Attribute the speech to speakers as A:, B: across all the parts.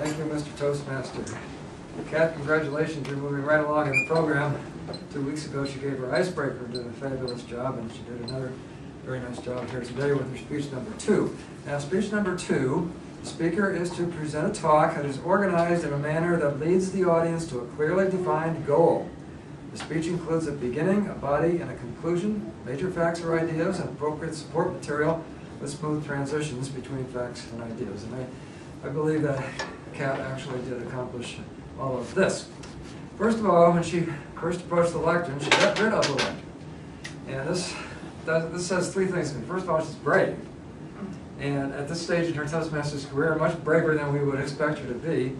A: Thank you, Mr. Toastmaster. Kat, congratulations, you're moving right along in the program. 2 weeks ago she gave her icebreaker, did a fabulous job, and she did another very nice job here today with her speech number 2. Now, speech number 2, the speaker is to present a talk that is organized in a manner that leads the audience to a clearly defined goal. The speech includes a beginning, a body, and a conclusion, major facts or ideas, and appropriate support material with smooth transitions between facts and ideas. And I believe that Kat actually did accomplish all of this. First of all, when she first approached the lectern, she got rid of the lectern. And this says 3 things to me. First of all, she's brave. And at this stage in her Toastmasters career, much braver than we would expect her to be.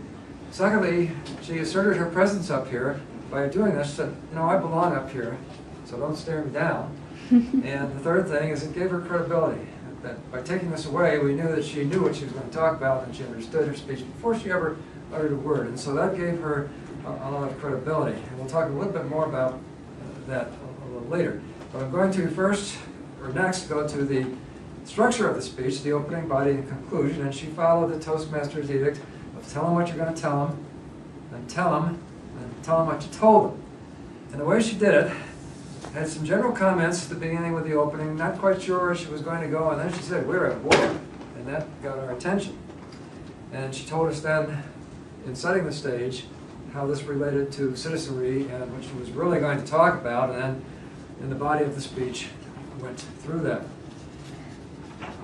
A: Secondly, she asserted her presence up here. By doing this, she said, you know, I belong up here, so don't stare me down. And the third thing is it gave her credibility. That by taking this away, we knew that she knew what she was going to talk about and she understood her speech before she ever uttered a word. And so that gave her a lot of credibility. And we'll talk a little bit more about that a little later. But I'm going to next go to the structure of the speech, the opening, body, and conclusion. And she followed the Toastmaster's edict of tell them what you're going to tell them, then tell them what you told them. And the way she did it, had some general comments at the beginning with the opening, not quite sure where she was going to go, and then she said, we're at war, and that got our attention. And she told us then, in setting the stage, how this related to citizenry and what she was really going to talk about, and then in the body of the speech went through that.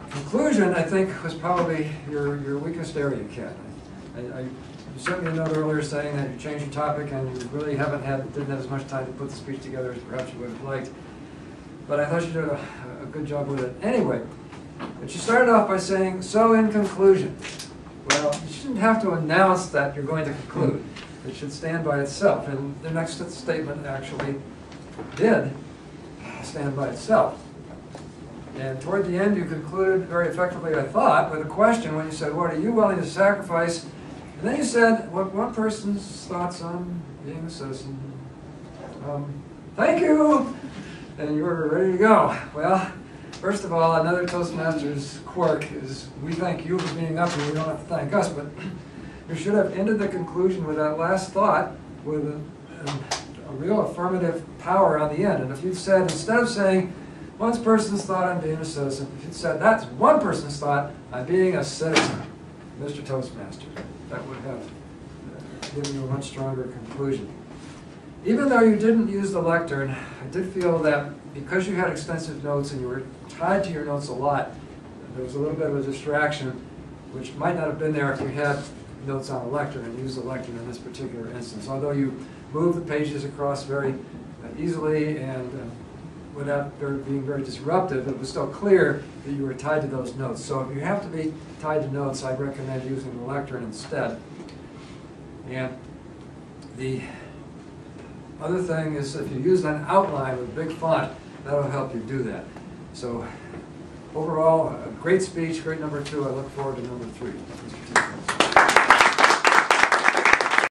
A: Conclusion, I think, was probably your weakest area, Kat. You sent me a note earlier saying that you changed your topic and you really didn't have as much time to put the speech together as perhaps you would have liked. But I thought you did a good job with it. Anyway, but you started off by saying, so in conclusion. Well, you shouldn't have to announce that you're going to conclude. It should stand by itself. And the next statement actually did stand by itself. And toward the end, you concluded very effectively, I thought, with a question when you said, what are you willing to sacrifice? And then you said, what one person's thoughts on being a citizen. Thank you! And you were ready to go. Well, first of all, another Toastmasters quirk is we thank you for being up here. You don't have to thank us, but you should have ended the conclusion with that last thought with a real affirmative power on the end. And if you'd said, instead of saying, one person's thought on being a citizen, if you'd said, that's one person's thought on being a citizen, Mr. Toastmaster, that would have given you a much stronger conclusion. Even though you didn't use the lectern, I did feel that because you had extensive notes and you were tied to your notes a lot, there was a little bit of a distraction, which might not have been there if you had notes on the lectern and used the lectern in this particular instance. Although you moved the pages across very easily and without being very disruptive, it was still clear that you were tied to those notes. So if you have to be tied to notes, I'd recommend using the lectern instead. And the other thing is if you use an outline with big font, that'll help you do that. So overall, a great speech, great number 2. I look forward to number 3.